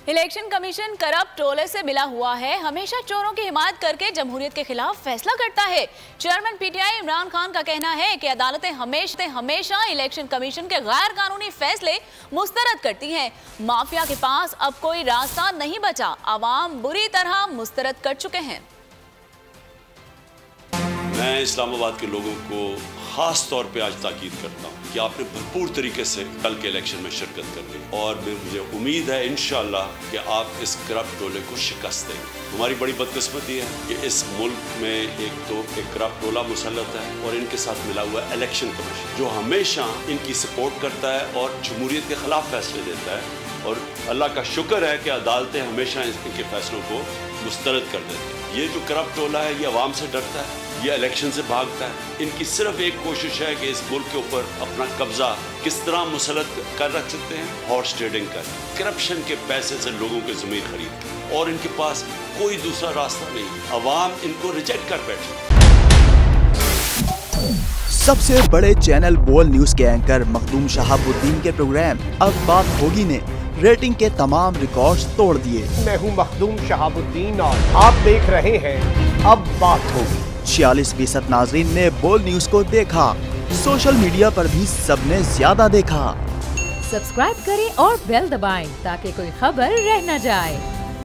Election commission corrupt टोले से मिला हुआ है, हमेशा चोरों की हिमायत करके जमहूरियत के खिलाफ फैसला करता है। चेयरमैन पीटीआई इमरान खान का कहना है कि अदालतें हमेशा इलेक्शन कमीशन के गैर कानूनी फैसले मुस्तरद करती हैं। माफिया के पास अब कोई रास्ता नहीं बचा, अवाम बुरी तरह मुस्तरद कर चुके हैं। मैं इस्लामाबाद के लोगों को ख़ास तौर पे आज ताकीद करता हूँ कि आपने भरपूर तरीके से कल के इलेक्शन में शिरकत करनी और मुझे उम्मीद है इंशाअल्लाह कि आप इस करप्ट टोले को शिकस्त देंगे। हमारी बड़ी बदकिस्मती है कि इस मुल्क में एक करप्ट टोला मुसल्लत है और इनके साथ मिला हुआ इलेक्शन कमीशन जो हमेशा इनकी सपोर्ट करता है और जमहूरियत के खिलाफ फैसले देता है। और अल्लाह का शुक्र है कि अदालतें हमेशा इनके फैसलों को मुस्तरद कर देती हैं। ये जो करप्ट टोला है ये अवाम से डरता है, ये इलेक्शन से भागता है। इनकी सिर्फ एक कोशिश है कि इस मुल्क के ऊपर अपना कब्जा किस तरह मुसल्लत कर रख सकते हैं, हॉर्स ट्रेडिंग कर, करप्शन के पैसे से लोगों की ज़मीन खरीद और इनके पास कोई दूसरा रास्ता नहीं। अवाम इनको रिजेक्ट कर बैठी। सबसे बड़े चैनल बोल न्यूज के एंकर मखदूम शहाबुद्दीन के प्रोग्राम अब बात होगी ने रेटिंग के तमाम रिकॉर्ड्स तोड़ दिए। मैं हूं मखदूम शहाबुद्दीन और आप देख रहे हैं अब बात होगी। 46% नाज़रीन ने बोल न्यूज को देखा, सोशल मीडिया पर भी सबने ज्यादा देखा। सब्सक्राइब करें और बेल दबाएं ताकि कोई खबर रह न जाए।